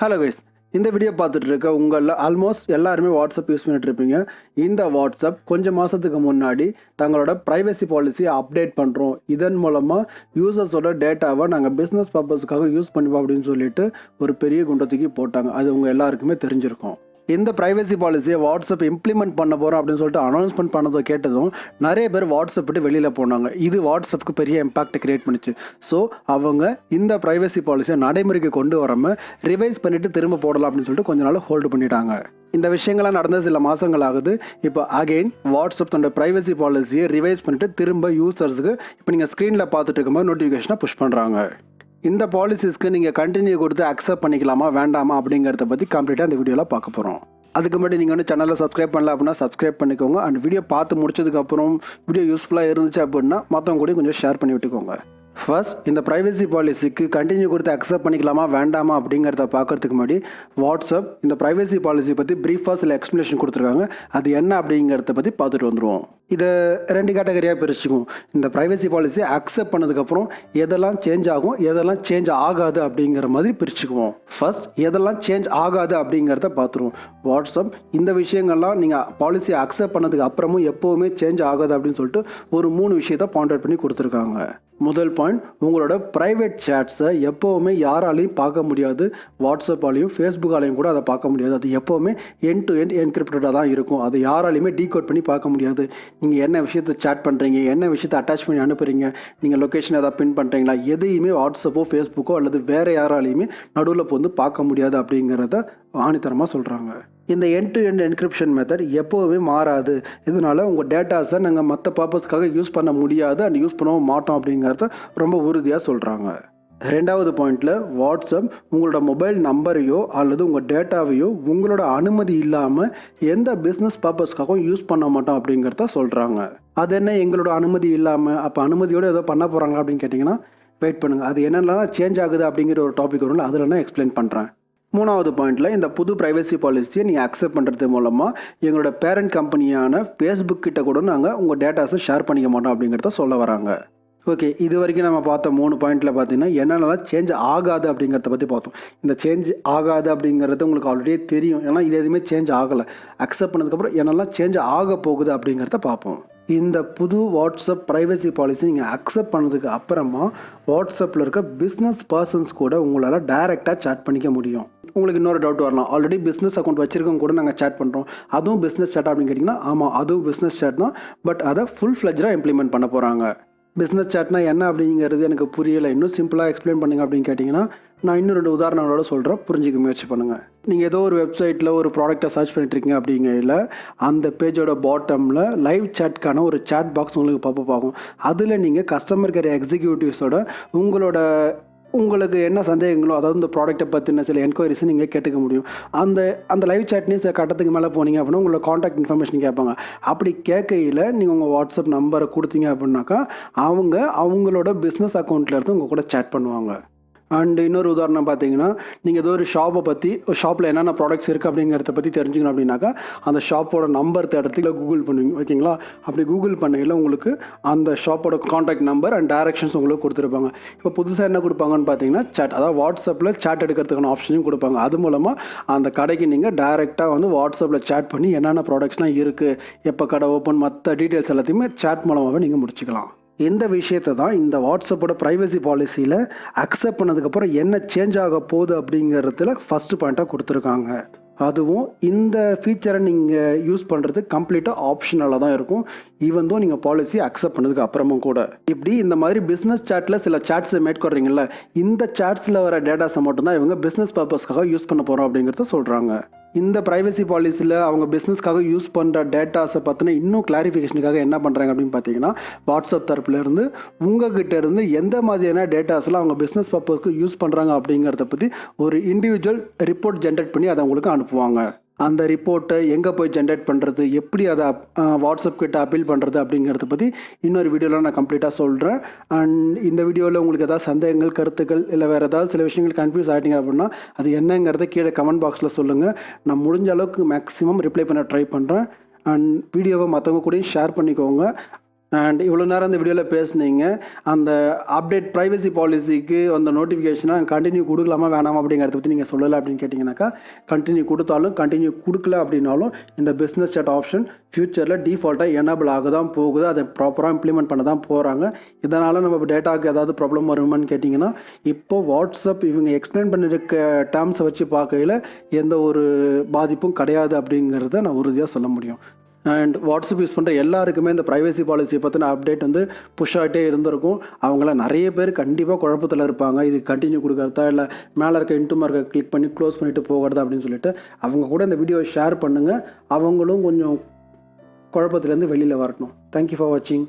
Hello guys, இந்த video பார்த்துட்டு இருக்க உங்களில் ஆல்மோஸ்ட் எல்லாருமே வாட்ஸ்அப் யூஸ் பண்ணிட்டு இருப்பீங்க. இந்த வாட்ஸ்அப் கொஞ்சம் மாதத்துக்கு முன்னாடி தங்களோட ப்ரைவசி பாலிசியை அப்டேட் பண்ணுறோம், இதன் மூலமாக யூசர்ஸோட டேட்டாவை நாங்கள் பிஸ்னஸ் பர்பஸ்க்காக யூஸ் பண்ணுவோம் அப்படின்னு சொல்லிட்டு ஒரு பெரிய குண்டை தூக்கி போட்டாங்க. அது உங்கள் எல்லாருக்குமே தெரிஞ்சிருக்கும். இந்த ப்ரைவசி பாலிசியை வாட்ஸ்அப் இம்ப்ளிமெண்ட் பண்ண போகிறோம் அப்படின்னு சொல்லிட்டு அனௌன்ஸ்மெண்ட் பண்ணதை கேட்டதும் நிறைய பேர் வாட்ஸ்அப் விட்டு வெளியில் போனாங்க. இது வாட்ஸ்அப்புக்கு பெரிய இம்பாக்ட் கிரியேட் பண்ணிச்சு. ஸோ அவங்க இந்த ப்ரைவசி பாலிசியை நடைமுறைக்கு கொண்டு வராமல் ரிவைஸ் பண்ணிவிட்டு திரும்ப போடலாம் அப்படின்னு சொல்லிட்டு கொஞ்ச நாள் ஹோல்டு பண்ணிட்டாங்க. இந்த விஷயங்கள்லாம் நடந்த சில மாதங்கள் ஆகுது. இப்போ அகெயின் வாட்ஸ்அப் தன்னோட ப்ரைவசி பாலிசியை ரிவைஸ் பண்ணிவிட்டு திரும்ப யூசர்ஸுக்கு இப்போ நீங்கள் ஸ்க்ரீனில் பார்த்துட்டு இருக்கும்போது நோட்டிஃபிகேஷனை புஷ் பண்ணுறாங்க. இந்த பாலிசிஸ்க்கு நீங்கள் கண்டினியூ கொடுத்து அக்செப்ட் பண்ணிக்கலாமா வேண்டாமா அப்படிங்கிறத பற்றி கம்ப்ளீட்டாக இந்த வீடியோவில் பார்க்க போகிறோம். அதுக்கு முன்னாடி நீங்கள் வந்து சேனலில் சப்ஸ்கிரைப் பண்ணல அப்படின்னா சப்ஸ்கிரைப் பண்ணிக்கோங்க. அண்ட் வீடியோ பார்த்து முடிச்சதுக்கப்புறம் வீடியோ யூஸ்ஃபுல்லாக இருந்துச்சு அப்படின்னா மற்றவங்க கூட கொஞ்சம் ஷேர் பண்ணி விட்டுக்கோங்க. ஃபர்ஸ்ட், இந்த ப்ரைவசி பாலிசிக்கு கண்டினியூ கொடுத்து அக்செப்ட் பண்ணிக்கலாமா வேண்டாமா அப்படிங்கிறத பார்க்கறதுக்கு முன்னாடி வாட்ஸ்அப் இந்த ப்ரைவசி பாலிசி பற்றி ப்ரீஃபாக சில எக்ஸ்ப்ளனேஷன் கொடுத்துருக்காங்க. அது என்ன அப்படிங்கிறத பற்றி பார்த்துட்டு வந்துடுவோம். இதை 2 கேட்டகரியாக பிரிச்சுக்குவோம். இந்த ப்ரைவசி பாலிசி அக்செப்ட் பண்ணதுக்கப்புறம் எதெல்லாம் சேஞ்ச் ஆகும், எதெல்லாம் சேஞ்ச் ஆகாது அப்படிங்கிற மாதிரி பிரிச்சுக்குவோம். ஃபர்ஸ்ட், எதெல்லாம் சேஞ்ச் ஆகாது அப்படிங்கிறத பார்த்துருவோம். வாட்ஸ்அப் இந்த விஷயங்கள்லாம் நீங்கள் பாலிசியை அக்செப்ட் பண்ணதுக்கு அப்புறமும் எப்போவுமே சேஞ்ச் ஆகாது அப்படின்னு சொல்லிட்டு ஒரு 3 விஷயத்தை பாயிண்ட் அவுட் பண்ணி கொடுத்துருக்காங்க. முதல் பாயிண்ட், உங்களோட ப்ரைவேட் சேட்ஸை எப்போவுமே யாராலையும் பார்க்க முடியாது. வாட்ஸ்அப்பாலையும் ஃபேஸ்புக்காலையும் கூட அதை பார்க்க முடியாது. அது எப்போவுமே எண்ட் டு எண்ட் என்கிரிப்டடாக தான் இருக்கும். அதை யாராலையுமே டீகோட் பண்ணி பார்க்க முடியாது. நீங்கள் என்ன விஷயத்தை சேட் பண்ணுறீங்க, என்ன விஷயத்தை அட்டாச் பண்ணி அனுப்புகிறீங்க, நீங்கள் லொக்கேஷன் எதாவது பின் பண்ணுறீங்களா, எதையுமே வாட்ஸ்அப்போ ஃபேஸ்புக்கோ அல்லது வேறு யாராலையுமே நடுவில் வந்து பார்க்க முடியாது அப்படிங்கிறத ஆணித்தரமாக சொல்கிறாங்க. இந்த end to end encryption method எப்போவுமே மாறாது. இதனால் உங்கள் டேட்டாஸை நாங்கள் மற்ற பர்பஸ்க்காக யூஸ் பண்ண முடியாது அண்ட் யூஸ் பண்ணவும் மாட்டோம் அப்படிங்கிறத ரொம்ப உறுதியாக சொல்கிறாங்க. 2வது பாயிண்டில், வாட்ஸ்அப் உங்களோட மொபைல் நம்பரையோ அல்லது உங்கள் டேட்டாவையோ உங்களோட அனுமதி இல்லாமல் எந்த பிஸ்னஸ் பர்பஸ்க்காகவும் யூஸ் பண்ண மாட்டோம் அப்படிங்கிறத சொல்கிறாங்க. அது என்ன எங்களோட அனுமதி இல்லாமல், அப்போ அனுமதியோடு ஏதோ பண்ண போகிறாங்க அப்படின்னு கேட்டிங்கன்னா வெயிட் பண்ணுங்கள். அது என்னென்னலாம் சேஞ்ச் ஆகுது அப்படிங்கிற ஒரு டாபிக் வரும்ல, அதில் நான் எக்ஸ்பிளைன் பண்ணுறேன். 3வது பாயிண்டில், இந்த புது ப்ரைவசி பாலிசியை நீங்கள் அக்செப்ட் பண்ணுறது மூலமாக எங்களோட பேரண்ட் கம்பெனியான ஃபேஸ்புக் கிட்ட கூட நாங்கள் உங்கள் டேட்டாஸை ஷேர் பண்ணிக்க மாட்டோம் அப்படிங்கிறத சொல்ல வராங்க. ஓகே, இது வரைக்கும் நம்ம பார்த்த 3 பாயிண்டில் பார்த்தீங்கன்னா என்னென்னலாம் சேஞ்ச் ஆகாது அப்படிங்கிறத பற்றி பார்த்தோம். இந்த சேஞ்ச் ஆகாது அப்படிங்கிறது உங்களுக்கு ஆல்ரெடியே தெரியும், ஏன்னா இது எதுவுமே சேஞ்ச் ஆகலை. அக்செப்ட் பண்ணதுக்கப்புறம் என்னெல்லாம் சேஞ்ச் ஆக போகுது அப்படிங்கிறத பார்ப்போம். இந்த புது வாட்ஸ்அப் ப்ரைவசி பாலிசி நீங்கள் அக்செப்ட் பண்ணதுக்கு அப்புறமா வாட்ஸ்அப்பில் இருக்க பிஸ்னஸ் பர்சன்ஸ் கூட உங்களால் டைரெக்டாக சேட் பண்ணிக்க முடியும். உங்களுக்கு இன்னொரு டவுட் வரலாம், ஆல்ரெடி பிஸ்னஸ் அக்கௌண்ட் வச்சுருக்கவங்க கூட நாங்கள் சேட் பண்ணுறோம், அதுவும் பிஸ்னஸ் சேட் அப்படின்னு கேட்டிங்கன்னா ஆமாம், அதுவும் பிஸ்னஸ் சேட் தான். பட் அதை ஃபுல் ஃப்ளெஜ்டாக இம்ப்ளிமெண்ட் பண்ண போகிறாங்க. பிஸ்னஸ் சேட்னா என்ன அப்படிங்கிறது எனக்கு புரியலை, இன்னும் சிம்பிளாக எக்ஸ்பிளைன் பண்ணுங்க அப்படின்னு கேட்டிங்கன்னா நான் இன்னும் 2 உதாரணங்களோட சொல்கிறேன், புரிஞ்சிக்க முயற்சி பண்ணுங்கள். நீங்கள் ஏதோ ஒரு வெப்சைட்டில் ஒரு ப்ராடக்ட்டை சர்ச் பண்ணிட்டுருக்கீங்க அப்படிங்கிறதுல அந்த பேஜோட பாட்டமில் லைவ் சேட்கான ஒரு சேட் பாக்ஸ் உங்களுக்கு பாப்பப் ஆகும். அதில் நீங்கள் கஸ்டமர் கேர் எக்ஸிக்யூட்டிவ்ஸோட உங்களுக்கு என்ன சந்தேகங்களோ, அதாவது இந்த ப்ராடக்ட்டை பற்றின சில என்கொயரிஸ் நீங்கள் கேட்டுக்க முடியும். அந்த லைவ் சேட்னே சில கட்டத்துக்கு மேலே போனீங்க அப்படின்னா உங்களோட காண்டாக்ட் இன்ஃபர்மேஷன் கேட்பாங்க. அப்படி கேட்கையில் நீங்கள் உங்கள் வாட்ஸ்அப் நம்பரை கொடுத்தீங்க அப்படின்னாக்கா அவங்களோட பிஸ்னஸ் அக்கௌண்ட்டில் இருந்து உங்கள் கூட சேட் பண்ணுவாங்க. அண்ட் இன்னொரு உதாரணம் பார்த்தீங்கன்னா, நீங்கள் ஏதோ ஒரு ஷாப்பை பற்றி, ஷாப்பில் என்னென்ன ப்ராடக்ட்ஸ் இருக்குது அப்படிங்கிறத பற்றி தெரிஞ்சுக்கணும் அப்படின்னாக்கா அந்த ஷாப்போட நம்பர் தேடுறதுக்கு கூகுள் பண்ணுவீங்க, ஓகேங்களா? அப்படி கூகுள் பண்ணையில் உங்களுக்கு அந்த ஷாப்போட காண்டாக்ட் நம்பர் அண்ட் டைரக்ஷன்ஸ் உங்களுக்கு கொடுத்துருப்பாங்க. இப்போ புதுசாக என்ன கொடுப்பாங்கன்னு பார்த்தீங்கன்னா சேட், அதாவது வாட்ஸ்அப்பில் சேட் எடுக்கிறதுக்கான ஆப்ஷனையும் கொடுப்பாங்க. அது மூலமாக அந்த கடைக்கு நீங்கள் டைரெக்டாக வந்து வாட்ஸ்அப்பில் சேட் பண்ணி என்னென்ன ப்ராடக்ட்ஸ்லாம் இருக்குது, எப்போ கடை ஓப்பன், மற்ற டீட்டெயில்ஸ் எல்லாத்தையுமே சேட் மூலமாகவே நீங்கள் முடிச்சுக்கலாம். இந்த விஷயத்தை தான் இந்த வாட்ஸ்அப்போட ப்ரைவசி பாலிசியில் அக்செப்ட் பண்ணதுக்கப்புறம் என்ன சேஞ்ச் ஆக போகுது அப்படிங்கிறதுல ஃபஸ்ட்டு பாயிண்ட்டாக கொடுத்துருக்காங்க. அதுவும் இந்த ஃபீச்சரை நீங்கள் யூஸ் பண்ணுறது கம்ப்ளீட்டாக ஆப்ஷனலாக தான் இருக்கும், ஈவன் தோ நீங்கள் பாலிசி அக்செப்ட் பண்ணதுக்கு அப்புறமும் கூட. இப்படி இந்த மாதிரி பிஸ்னஸ் சேட்டில் சில சேட்ஸை மேற்கொள்றீங்கள, இந்த சேட்ஸில் வர டேட்டாஸை மட்டும்தான் இவங்க பிஸ்னஸ் பர்பஸ்க்காக யூஸ் பண்ண போகிறோம் அப்படிங்கிறத சொல்கிறாங்க. இந்த ப்ரைவசி பாலிசியில் அவங்க பிஸ்னஸ்க்காக யூஸ் பண்ணுற டேட்டாஸை பற்றின இன்னும் கிளாரிஃபிகேஷனுக்காக என்ன பண்ணுறாங்க அப்படின்னு பார்த்தீங்கன்னா, வாட்ஸ்அப் தரப்புலேருந்து உங்ககிட்ட இருந்து எந்த மாதிரியான டேட்டாஸ்லாம் அவங்க பிஸ்னஸ் பர்பஸ்க்கு யூஸ் பண்ணுறாங்க அப்படிங்கிறத பற்றி ஒரு இண்டிவிஜுவல் ரிப்போர்ட் ஜென்ரேட் பண்ணி அதை உங்களுக்கு அனுப்புவாங்க. அந்த ரிப்போர்ட்டை எங்கே போய் ஜென்ரேட் பண்ணுறது, எப்படி அதை வாட்ஸ்அப் கிட்ட அப்பீல் பண்ணுறது அப்படிங்கிறத பற்றி இன்னொரு வீடியோவில் நான் கம்ப்ளீட்டாக சொல்கிறேன். அண்ட் இந்த வீடியோவில் உங்களுக்கு ஏதாவது சந்தேகங்கள், கருத்துக்கள் இல்லை வேறு ஏதாவது சில விஷயங்கள் கன்ஃபியூஸ் ஆகிட்டீங்க அப்படின்னா அது என்னங்கிறத கீழே கமெண்ட் பாக்ஸில் சொல்லுங்கள். நான் முடிஞ்ச அளவுக்கு மேக்ஸிமம் ரிப்ளை பண்ண ட்ரை பண்ணுறேன். அண்ட் வீடியோவை மற்றவங்க கூடயும் ஷேர் பண்ணிக்கோங்க. அண்ட் இவ்வளோ நேரம் அந்த வீடியோவில் பேசுனீங்க, அந்த அப்டேட் ப்ரைவசி பாலிசிக்கு அந்த நோட்டிஃபிகேஷனை கண்டினியூ கொடுக்கலாமா வேணாமா அப்படிங்கிறத பற்றி நீங்கள் சொல்லலை அப்படின்னு கேட்டிங்கனாக்கா, கண்டினியூ கொடுத்தாலும் கண்டினியூ கொடுக்கல அப்படின்னாலும் இந்த பிஸ்னஸ் chat ஆப்ஷன் ஃப்யூச்சரில் டிஃபால்ட்டாக எனேபிள் ஆக தான் போகுது. அதை ப்ராப்பராக இம்ப்ளிமெண்ட் பண்ண தான் போகிறாங்க. இதனால் நம்ம டேட்டாவுக்கு ஏதாவது ப்ராப்ளம் வருமான்னு கேட்டிங்கன்னா, இப்போ வாட்ஸ்அப் இவங்க எக்ஸ்பிளைன் பண்ணியிருக்க டேர்ம்ஸை வச்சு பார்க்கையில் எந்த ஒரு பாதிப்பும் கிடையாது அப்படிங்கிறத நான் உறுதியாக சொல்ல முடியும். அண்ட் வாட்ஸ்அப் யூஸ் பண்ணுற எல்லாருக்குமே இந்த ப்ரைவசி பாலிசியை பற்றின அப்டேட் வந்து புஷ் ஆகிட்டே இருந்திருக்கும். அவங்கள நிறைய பேர் கண்டிப்பாக குழப்பத்தில் இருப்பாங்க. இது கண்டினியூ கொடுக்குறதா இல்லை மேலே இருக்க இன்ட்டு மார்க்கை கிளிக் பண்ணி க்ளோஸ் பண்ணிவிட்டு போகிறதா அப்படின்னு சொல்லிட்டு அவங்க கூட இந்த வீடியோவை ஷேர் பண்ணுங்கள். அவங்களும் கொஞ்சம் குழப்பத்துலேருந்து வெளியில் வரட்டும். தேங்க்யூ ஃபார் வாட்சிங்.